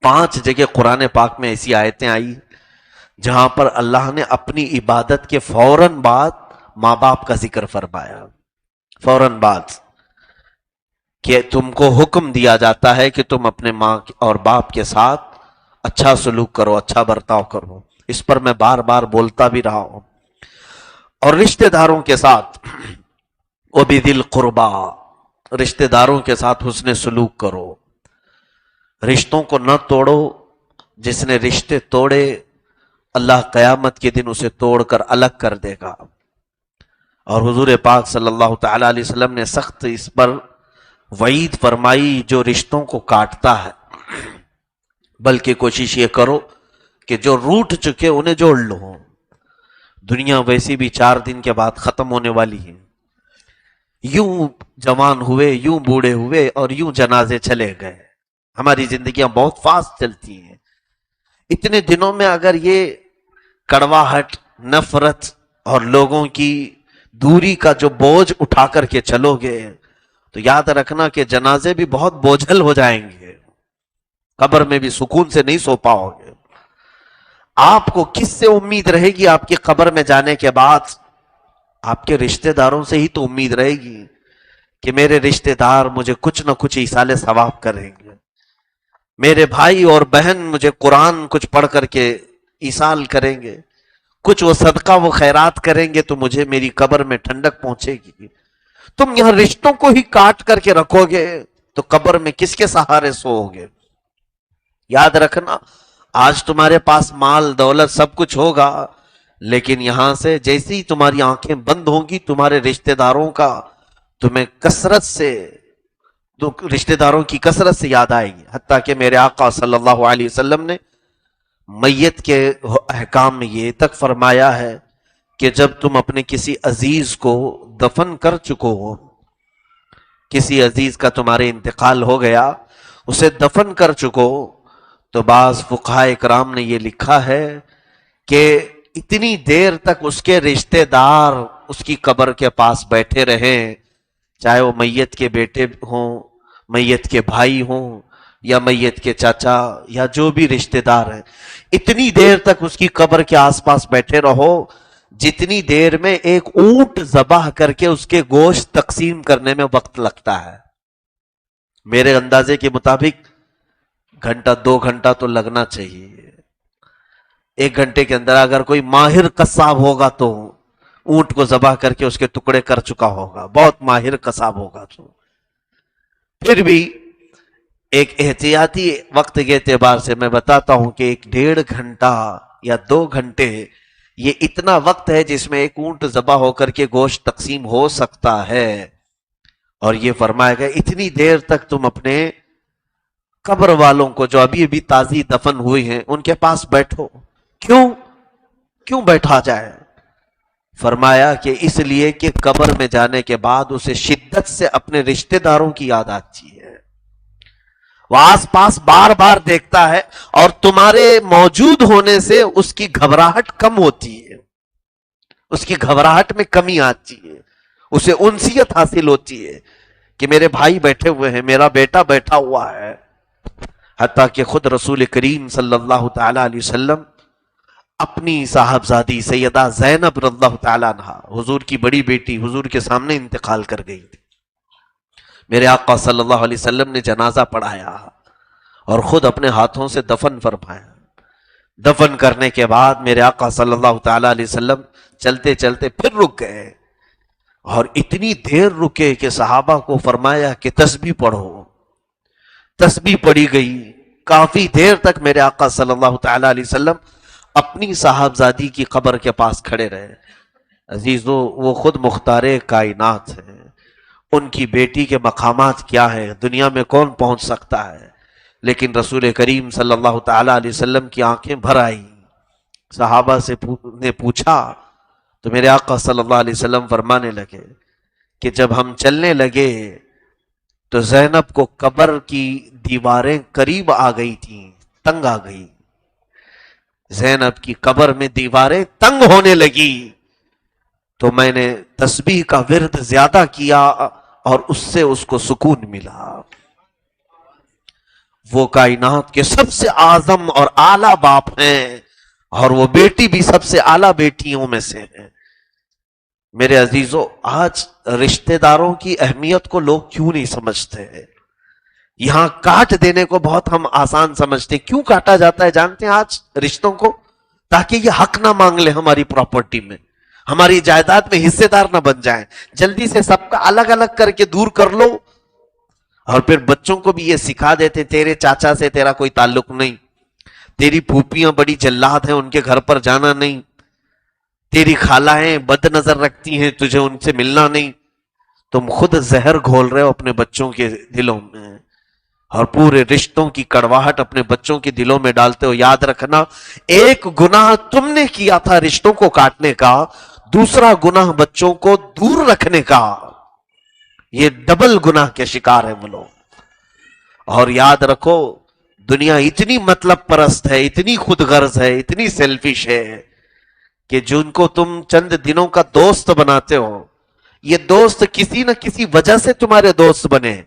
5 جگہ قرآن پاک میں ایسی آیتیں آئی جہاں پر اللہ نے اپنی عبادت کے فوراً بعد ماں باپ کا ذکر فرمایا. فوراً بعد کہ تم کو حکم دیا جاتا ہے کہ تم اپنے ماں اور باپ کے ساتھ اچھا سلوک کرو، اچھا برتاؤ کرو. اس پر میں بار بار بولتا بھی رہا ہوں. اور رشتہ داروں کے ساتھ وَبِذِي الْقُرْبَى، رشتہ داروں کے ساتھ حسن سلوک کرو. رشتوں کو نہ توڑو. جس نے رشتے توڑے اللہ قیامت کے دن اسے توڑ کر الگ کر دے گا. اور حضور پاک صلی اللہ تعالی علیہ وسلم نے سخت اس پر وعید فرمائی جو رشتوں کو کاٹتا ہے. بلکہ کوشش یہ کرو کہ جو روٹ چکے انہیں جوڑ لو. دنیا ویسی بھی 4 دن کے بعد ختم ہونے والی ہے. یوں جوان ہوئے، یوں بوڑھے ہوئے اور یوں جنازے چلے گئے. ہماری زندگیاں بہت فاسٹ چلتی ہیں. اتنے دنوں میں اگر یہ کڑواہٹ، نفرت اور لوگوں کی دوری کا جو بوجھ اٹھا کر کے چلو گے تو یاد رکھنا کہ جنازے بھی بہت بوجھل ہو جائیں گے. قبر میں بھی سکون سے نہیں سو پاؤ گے. آپ کو کس سے امید رہے گی آپ کی قبر میں جانے کے بعد؟ آپ کے رشتہ داروں سے ہی تو امید رہے گی کہ میرے رشتہ دار مجھے کچھ نہ کچھ ایصال ثواب کریں گے، میرے بھائی اور بہن مجھے قرآن کچھ پڑھ کر کے ایصال کریں گے، کچھ وہ صدقہ وہ خیرات کریں گے تو مجھے میری قبر میں ٹھنڈک پہنچے گی. تم یہاں رشتوں کو ہی کاٹ کر کے رکھو گے تو قبر میں کس کے سہارے سو گے؟ یاد رکھنا آج تمہارے پاس مال دولت سب کچھ ہوگا، لیکن یہاں سے جیسے ہی تمہاری آنکھیں بند ہوں گی تمہارے رشتہ داروں کا تمہیں رشتہ داروں کی کثرت سے یاد آئے گی. حتیٰ کہ میرے آقا صلی اللہ علیہ وسلم نے میت کے احکام میں یہ تک فرمایا ہے کہ جب تم اپنے کسی عزیز کو دفن کر چکو ہو، کسی عزیز کا تمہارے انتقال ہو گیا، اسے دفن کر چکو، تو بعض فقہاء اکرام نے یہ لکھا ہے کہ اتنی دیر تک اس کے رشتہ دار اس کی قبر کے پاس بیٹھے رہیں، چاہے وہ میت کے بیٹے ہوں، میت کے بھائی ہوں یا میت کے چاچا یا جو بھی رشتہ دار ہیں، اتنی دیر تک اس کی قبر کے آس پاس بیٹھے رہو جتنی دیر میں ایک اونٹ ذبح کر کے اس کے گوشت تقسیم کرنے میں وقت لگتا ہے. میرے اندازے کے مطابق 1-2 گھنٹہ تو لگنا چاہیے. 1 گھنٹے کے اندر اگر کوئی ماہر قصاب ہوگا تو اونٹ کو ذبح کر کے اس کے ٹکڑے کر چکا ہوگا، بہت ماہر قصاب ہوگا. تو پھر بھی ایک احتیاطی وقت کے اعتبار سے میں بتاتا ہوں کہ 1-1.5 گھنٹہ یا 2 گھنٹے یہ اتنا وقت ہے جس میں ایک اونٹ ذبح ہو کر کے گوشت تقسیم ہو سکتا ہے. اور یہ فرمایا گیا اتنی دیر تک تم اپنے قبر والوں کو جو ابھی ابھی تازی دفن ہوئی ہیں ان کے پاس بیٹھو. کیوں بیٹھا جائے؟ فرمایا کہ اس لیے کہ قبر میں جانے کے بعد اسے شدت سے اپنے رشتہ داروں کی یاد آتی ہے، وہ آس پاس بار بار دیکھتا ہے اور تمہارے موجود ہونے سے اس کی گھبراہٹ کم ہوتی ہے، اس کی گھبراہٹ میں کمی آتی ہے، اسے انسیت حاصل ہوتی ہے کہ میرے بھائی بیٹھے ہوئے ہیں، میرا بیٹا بیٹھا ہوا ہے. حتیٰ کہ خود رسول کریم صلی اللہ تعالی علیہ وسلم اپنی صاحبزادی سیدہ زینب رضی اللہ تعالیٰ عنہ، حضور کی بڑی بیٹی، حضور کے سامنے انتقال کر گئی تھی. میرے آقا صلی اللہ علیہ وسلم نے جنازہ پڑھایا اور خود اپنے ہاتھوں سے دفن فرمایا. دفن کرنے کے بعد میرے آقا صلی اللہ تعالیٰ علیہ وسلم چلتے چلتے پھر رک گئے اور اتنی دیر رکے کہ صحابہ کو فرمایا کہ تسبیح پڑھو. تسبیح پڑھی گئی. کافی دیر تک میرے آقا صلی اللہ تعالیٰ علیہ وسلم اپنی صاحبزادی کی قبر کے پاس کھڑے رہے. عزیزو وہ خود مختار کائنات ہیں، ان کی بیٹی کے مقامات کیا ہیں دنیا میں کون پہنچ سکتا ہے؟ لیکن رسول کریم صلی اللہ تعالیٰ علیہ وسلم کی آنکھیں بھر آئیں. صحابہ سے نے پوچھا تو میرے آقا صلی اللہ علیہ وسلم فرمانے لگے کہ جب ہم چلنے لگے تو زینب کو قبر کی دیواریں قریب آ گئی تھیں، تنگ آ گئی. زینب کی قبر میں دیواریں تنگ ہونے لگی تو میں نے تسبیح کا ورد زیادہ کیا اور اس سے اس کو سکون ملا. وہ کائنات کے سب سے اعظم اور اعلیٰ باپ ہیں، اور وہ بیٹی بھی سب سے اعلیٰ بیٹیوں میں سے ہے۔ میرے عزیزو، آج رشتہ داروں کی اہمیت کو لوگ کیوں نہیں سمجھتے ہیں؟ یہاں کاٹ دینے کو بہت ہم آسان سمجھتے ہیں۔ کیوں کاٹا جاتا ہے جانتے ہیں آج رشتوں کو؟ تاکہ یہ حق نہ مانگ لے ہماری پراپرٹی میں، ہماری جائیداد میں حصے دار نہ بن جائیں۔ جلدی سے سب کا الگ الگ کر کے دور کر لو، اور پھر بچوں کو بھی یہ سکھا دیتے تیرے چاچا سے تیرا کوئی تعلق نہیں، تیری پھوپھیاں بڑی جلاد ہیں ان کے گھر پر جانا نہیں، تیری خالائیں بد نظر رکھتی ہیں تجھے ان سے ملنا نہیں۔ تم خود زہر گھول رہے ہو اپنے بچوں کے دلوں میں، اور پورے رشتوں کی کڑواہٹ اپنے بچوں کے دلوں میں ڈالتے ہو۔ یاد رکھنا، ایک گناہ تم نے کیا تھا رشتوں کو کاٹنے کا، دوسرا گناہ بچوں کو دور رکھنے کا، یہ ڈبل گناہ کے شکار ہیں وہ لوگ۔ اور یاد رکھو، دنیا اتنی مطلب پرست ہے، اتنی خود غرض ہے، اتنی سیلفش ہے کہ جن کو تم چند دنوں کا دوست بناتے ہو، یہ دوست کسی نہ کسی وجہ سے تمہارے دوست بنے۔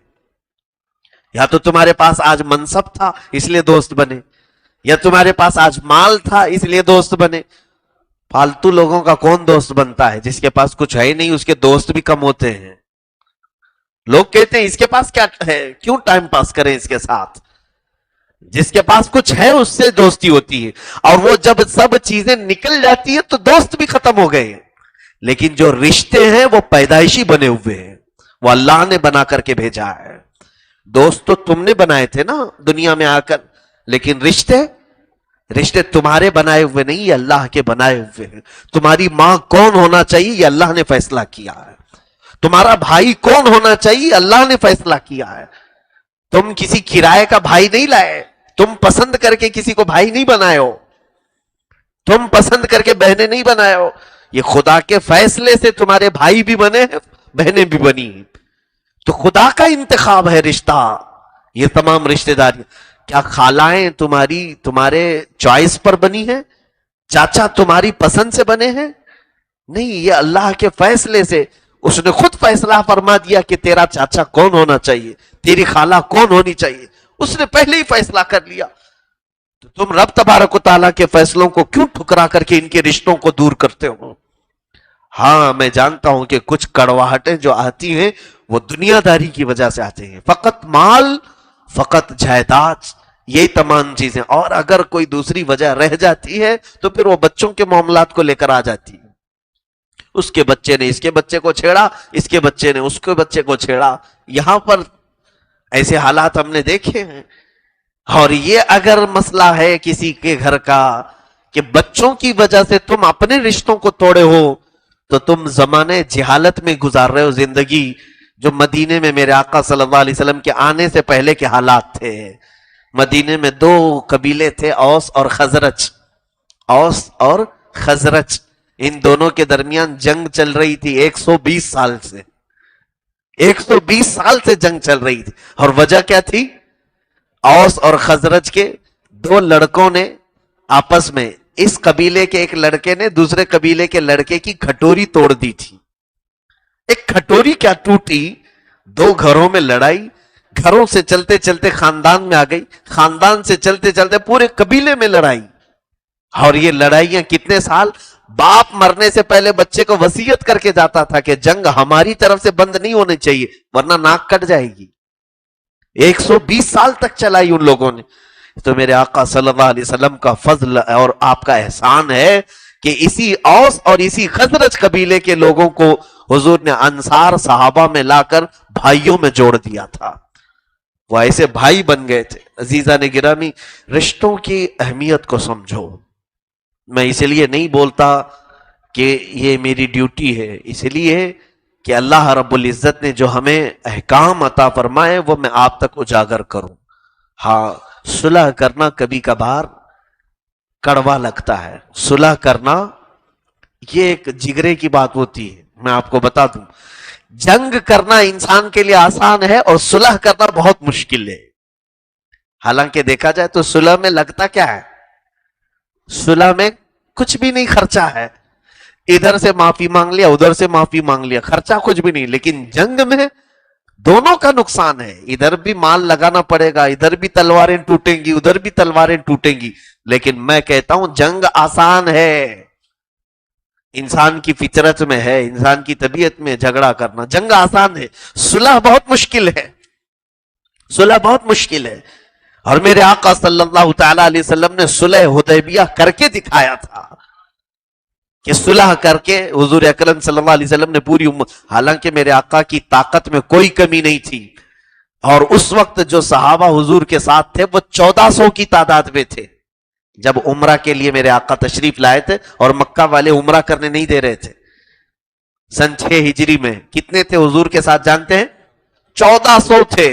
یا تو تمہارے پاس آج منصب تھا اس لیے دوست بنے، یا تمہارے پاس آج مال تھا اس لیے دوست بنے۔ فالتو لوگوں کا کون دوست بنتا ہے؟ جس کے پاس کچھ ہے نہیں اس کے دوست بھی کم ہوتے ہیں۔ لوگ کہتے ہیں اس کے پاس کیا ہے، کیوں ٹائم پاس کریں اس کے ساتھ؟ جس کے پاس کچھ ہے اس سے دوستی ہوتی ہے، اور وہ جب سب چیزیں نکل جاتی ہیں تو دوست بھی ختم ہو گئے۔ لیکن جو رشتے ہیں وہ پیدائشی بنے ہوئے ہیں، وہ اللہ نے بنا کر کے بھیجا ہے۔ دوست تو تم نے بنائے تھے نا دنیا میں آ کر، لیکن رشتے تمہارے بنائے ہوئے نہیں، یہ اللہ کے بنائے ہوئے ہیں۔ تمہاری ماں کون ہونا چاہیے یہ اللہ نے فیصلہ کیا ہے، تمہارا بھائی کون ہونا چاہیے اللہ نے فیصلہ کیا ہے۔ تم کسی کرائے کا بھائی نہیں لائے، تم پسند کر کے کسی کو بھائی نہیں بنائے ہو، تم پسند کر کے بہنیں نہیں بنائے ہو، یہ خدا کے فیصلے سے تمہارے بھائی بھی بنے ہیں، بہنیں بھی بنی ہیں۔ تو خدا کا انتخاب ہے رشتہ، یہ تمام رشتہ داری۔ کیا خالائیں تمہارے چوائس پر بنی ہیں؟ چاچا تمہاری پسند سے بنے ہیں؟ نہیں، یہ اللہ کے فیصلے سے اس نے خود فیصلہ فرما دیا کہ تیرا چاچا کون ہونا چاہیے، تیری خالہ کون ہونی چاہیے، اس نے پہلے ہی فیصلہ کر لیا۔ تو تم رب تبارک و تعالیٰ کے فیصلوں کو کیوں ٹھکرا کر کے ان کے رشتوں کو دور کرتے ہو؟ ہاں میں جانتا ہوں کہ کچھ کڑواہٹیں جو آتی ہیں وہ دنیا داری کی وجہ سے آتے ہیں، فقط مال، فقط جائیداد، یہی تمام چیزیں۔ اور اگر کوئی دوسری وجہ رہ جاتی ہے تو پھر وہ بچوں کے معاملات کو لے کر آ جاتی ہے۔ اس کے بچے نے اس کے بچے کو چھیڑا، اس کے بچے نے اس کے بچے کو چھیڑا، یہاں پر ایسے حالات ہم نے دیکھے ہیں۔ اور یہ اگر مسئلہ ہے کسی کے گھر کا کہ بچوں کی وجہ سے تم اپنے رشتوں کو توڑے ہو، تو تم زمانے جہالت میں گزار رہے ہو زندگی، جو مدینے میں میرے آقا صلی اللہ علیہ وسلم کے آنے سے پہلے کے حالات تھے۔ مدینے میں دو قبیلے تھے، اوس اور خزرج۔ اوس اور خزرج، ان دونوں کے درمیان جنگ چل رہی تھی 120 سال سے، 120 سال سے جنگ چل رہی تھی۔ اور وجہ کیا تھی؟ اوس اور خزرج کے دو لڑکوں نے آپس میں، اس قبیلے کے ایک لڑکے نے دوسرے قبیلے کے لڑکے کی کھٹوری توڑ دی تھی۔ ایک کھٹوری کیا ٹوٹی، دو گھروں میں لڑائی، گھروں سے چلتے چلتے خاندان میں آ گئی، خاندان سے چلتے چلتے پورے قبیلے میں لڑائی۔ اور یہ لڑائیاں کتنے سال؟ باپ مرنے سے پہلے بچے کو وصیت کر کے جاتا تھا کہ جنگ ہماری طرف سے بند نہیں ہونی چاہیے ورنہ ناک کٹ جائے گی۔ 120 سال تک چلائی ان لوگوں نے۔ تو میرے آقا صلی اللہ علیہ وسلم کا فضل اور آپ کا احسان ہے کہ اسی اوس اور اسی خزرج قبیلے کے لوگوں کو حضور نے انصار صحابہ میں لا کر بھائیوں میں جوڑ دیا تھا، وہ ایسے بھائی بن گئے تھے۔ عزیزان گرامی، رشتوں کی اہمیت کو سمجھو۔ میں اسی لیے نہیں بولتا کہ یہ میری ڈیوٹی ہے، اسی لیے کہ اللہ رب العزت نے جو ہمیں احکام عطا فرمائے وہ میں آپ تک اجاگر کروں۔ ہاں، صلح کرنا کبھی کبھار کڑوا لگتا ہے، صلح کرنا یہ ایک جگرے کی بات ہوتی ہے۔ میں آپ کو بتا دوں، جنگ کرنا انسان کے لیے آسان ہے اور صلح کرنا بہت مشکل ہے۔ حالانکہ دیکھا جائے تو صلح میں لگتا کیا ہے؟ صلح میں کچھ بھی نہیں خرچہ ہے، ادھر سے معافی مانگ لیا ادھر سے معافی مانگ لیا، خرچہ کچھ بھی نہیں۔ لیکن جنگ میں دونوں کا نقصان ہے، ادھر بھی مال لگانا پڑے گا، ادھر بھی تلواریں ٹوٹیں گی، ادھر بھی تلواریں ٹوٹیں گی. لیکن میں کہتا ہوں جنگ آسان ہے، انسان کی فطرت میں ہے، انسان کی طبیعت میں جھگڑا کرنا. جنگ آسان ہے، صلح بہت مشکل ہے، صلح بہت مشکل ہے. اور میرے آقا صلی اللہ تعالی علیہ وسلم نے صلح حدیبیہ کر کے دکھایا تھا کہ صلح کر کے حضور اکرم صلی اللہ علیہ وسلم نے پوری امت، حالانکہ میرے آقا کی طاقت میں کوئی کمی نہیں تھی، اور اس وقت جو صحابہ حضور کے ساتھ تھے وہ 1400 کی تعداد میں تھے جب عمرہ کے لیے میرے آقا تشریف لائے تھے، اور مکہ والے عمرہ کرنے نہیں دے رہے تھے. سن 6 ہجری میں کتنے تھے حضور کے ساتھ جانتے ہیں؟ 1400 تھے.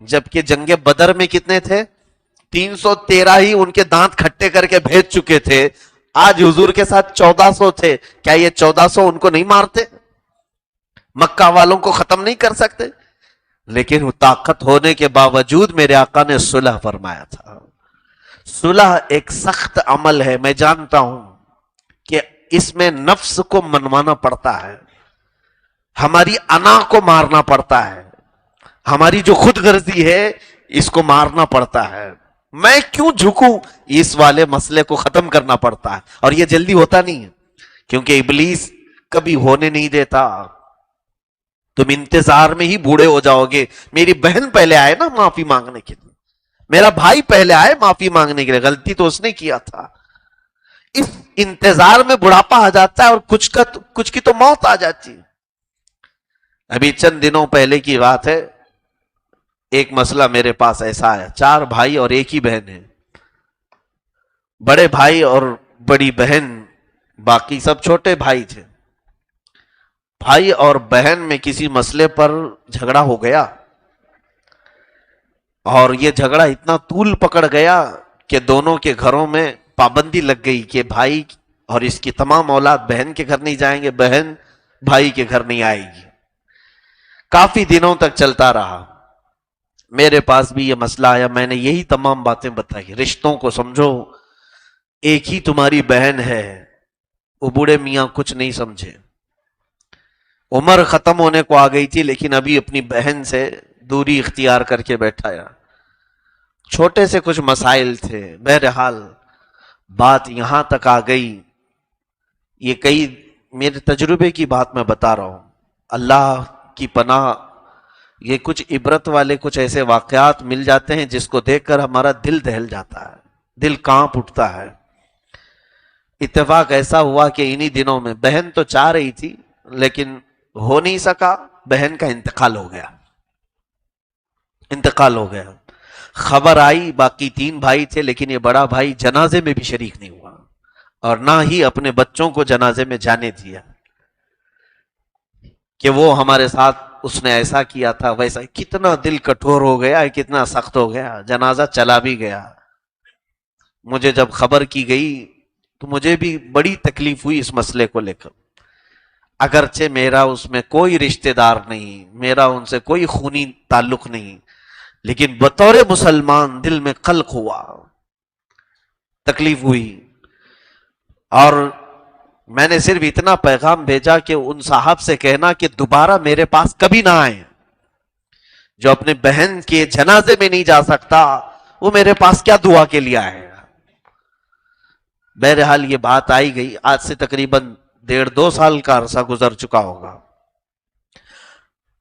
جبکہ جنگ بدر میں کتنے تھے؟ 313 ہی ان کے دانت کھٹے کر کے بھیج چکے تھے. آج حضور کے ساتھ 1400 تھے. کیا یہ 1400 ان کو نہیں مارتے؟ مکہ والوں کو ختم نہیں کر سکتے؟ لیکن وہ طاقت ہونے کے باوجود میرے آقا نے صلح فرمایا تھا. صلح ایک سخت عمل ہے، میں جانتا ہوں کہ اس میں نفس کو منوانا پڑتا ہے، ہماری انا کو مارنا پڑتا ہے، ہماری جو خود غرضی ہے اس کو مارنا پڑتا ہے. میں کیوں جھکوں، اس والے مسئلے کو ختم کرنا پڑتا ہے. اور یہ جلدی ہوتا نہیں ہے، کیونکہ ابلیس کبھی ہونے نہیں دیتا. تم انتظار میں ہی بوڑھے ہو جاؤ گے. میری بہن پہلے آئے نا معافی مانگنے کے لیے، میرا بھائی پہلے آئے معافی مانگنے کے لیے، غلطی تو اس نے کیا تھا. اس انتظار میں بڑھاپا آ جاتا ہے، اور کچھ کی تو موت آ جاتی ہے. ابھی چند دنوں پہلے کی بات ہے، ایک مسئلہ میرے پاس ایسا آیا. 4 بھائی اور ایک ہی بہن ہے. بڑے بھائی اور بڑی بہن، باقی سب چھوٹے بھائی تھے. بھائی اور بہن میں کسی مسئلے پر جھگڑا ہو گیا، اور یہ جھگڑا اتنا طول پکڑ گیا کہ دونوں کے گھروں میں پابندی لگ گئی کہ بھائی اور اس کی تمام اولاد بہن کے گھر نہیں جائیں گے، بہن بھائی کے گھر نہیں آئے گی. کافی دنوں تک چلتا رہا. میرے پاس بھی یہ مسئلہ آیا، میں نے یہی تمام باتیں بتائی. رشتوں کو سمجھو، ایک ہی تمہاری بہن ہے. وہ بوڑھے میاں کچھ نہیں سمجھے. عمر ختم ہونے کو آ گئی تھی، لیکن ابھی اپنی بہن سے دوری اختیار کر کے بیٹھایا. چھوٹے سے کچھ مسائل تھے. بہرحال بات یہاں تک آ گئی. یہ کئی میرے تجربے کی بات میں بتا رہا ہوں، اللہ کی پناہ. یہ کچھ عبرت والے کچھ ایسے واقعات مل جاتے ہیں جس کو دیکھ کر ہمارا دل دہل جاتا ہے، دل کانپ اٹھتا ہے. اتفاق ایسا ہوا کہ انہی دنوں میں بہن تو چاہ رہی تھی لیکن ہو نہیں سکا. بہن کا انتقال ہو گیا، انتقال ہو گیا. خبر آئی، باقی 3 بھائی تھے لیکن یہ بڑا بھائی جنازے میں بھی شریک نہیں ہوا، اور نہ ہی اپنے بچوں کو جنازے میں جانے دیا کہ وہ ہمارے ساتھ اس نے ایسا کیا تھا ویسا. کتنا دل کٹھور ہو گیا، کتنا سخت ہو گیا. جنازہ چلا بھی گیا. مجھے جب خبر کی گئی تو مجھے بھی بڑی تکلیف ہوئی اس مسئلے کو لے کر. اگرچہ میرا اس میں کوئی رشتہ دار نہیں، میرا ان سے کوئی خونی تعلق نہیں، لیکن بطور مسلمان دل میں قلق ہوا، تکلیف ہوئی. اور میں نے صرف اتنا پیغام بھیجا کہ ان صاحب سے کہنا کہ دوبارہ میرے پاس کبھی نہ آئیں. جو اپنے بہن کے جنازے میں نہیں جا سکتا وہ میرے پاس کیا دعا کے لیے آئے گا. بہرحال یہ بات آئی گئی. آج سے تقریباً 1.5-2 سال کا عرصہ گزر چکا ہوگا.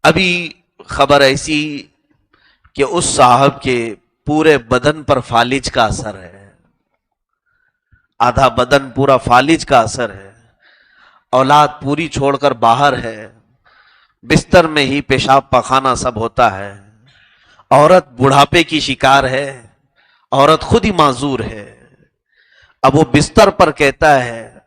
ابھی خبر ایسی کہ اس صاحب کے پورے بدن پر فالج کا اثر ہے، آدھا بدن پورا فالج کا اثر ہے. اولاد پوری چھوڑ کر باہر ہے، بستر میں ہی پیشاب پخانہ سب ہوتا ہے. عورت بڑھاپے کی شکار ہے، عورت خود ہی معذور ہے. اب وہ بستر پر کہتا ہے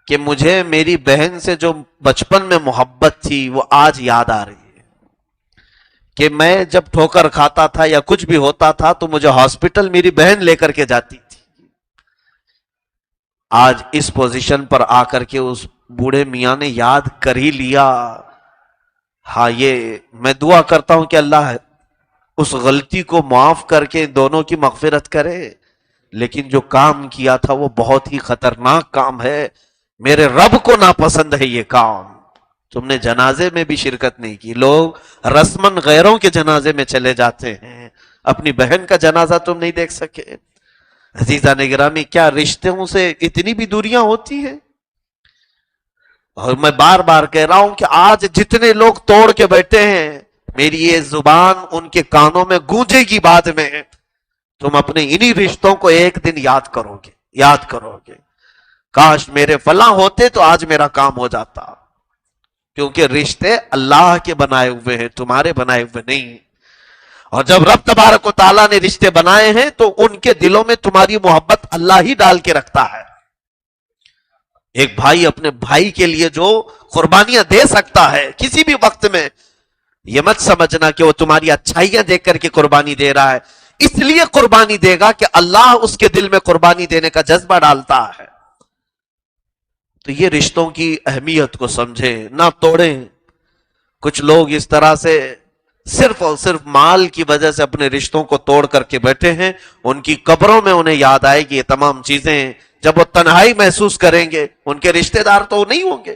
کہ مجھے میری بہن سے جو بچپن میں محبت تھی وہ آج یاد آ رہی ہے کہ میں جب ٹھوکر کھاتا تھا یا کچھ بھی ہوتا تھا تو مجھے ہاسپٹل میری بہن لے کر کے جاتی تھی. آج اس پوزیشن پر آ کر کے اس بوڑھے میاں نے یاد کر ہی لیا. ہاں، یہ میں دعا کرتا ہوں کہ اللہ اس غلطی کو معاف کر کے دونوں کی مغفرت کرے. لیکن جو کام کیا تھا وہ بہت ہی خطرناک کام ہے. میرے رب کو ناپسند ہے یہ کام. تم نے جنازے میں بھی شرکت نہیں کی. لوگ رسمن غیروں کے جنازے میں چلے جاتے ہیں, اپنی بہن کا جنازہ تم نہیں دیکھ سکے. عزیزان گرامی, کیا رشتوں سے اتنی بھی دوریاں ہوتی ہیں؟ اور میں بار بار کہہ رہا ہوں کہ آج جتنے لوگ توڑ کے بیٹھے ہیں, میری یہ زبان ان کے کانوں میں گونجے گی بعد میں, تم اپنے انہی رشتوں کو ایک دن یاد کرو گے. کاش میرے فلاں ہوتے تو آج میرا کام ہو جاتا. کیونکہ رشتے اللہ کے بنائے ہوئے ہیں, تمہارے بنائے ہوئے نہیں. اور جب رب تبارک و تعالیٰ نے رشتے بنائے ہیں تو ان کے دلوں میں تمہاری محبت اللہ ہی ڈال کے رکھتا ہے. ایک بھائی اپنے بھائی کے لیے جو قربانیاں دے سکتا ہے کسی بھی وقت میں, یہ مت سمجھنا کہ وہ تمہاری اچھائیاں دیکھ کر کے قربانی دے رہا ہے, اس لیے قربانی دے گا کہ اللہ اس کے دل میں قربانی دینے کا جذبہ ڈالتا ہے. تو یہ رشتوں کی اہمیت کو سمجھیں, نہ توڑیں. کچھ لوگ اس طرح سے صرف اور صرف مال کی وجہ سے اپنے رشتوں کو توڑ کر کے بیٹھے ہیں. ان کی قبروں میں انہیں یاد آئے گی یہ تمام چیزیں. جب وہ تنہائی محسوس کریں گے, ان کے رشتہ دار تو نہیں ہوں گے,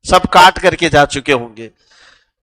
سب کاٹ کر کے جا چکے ہوں گے.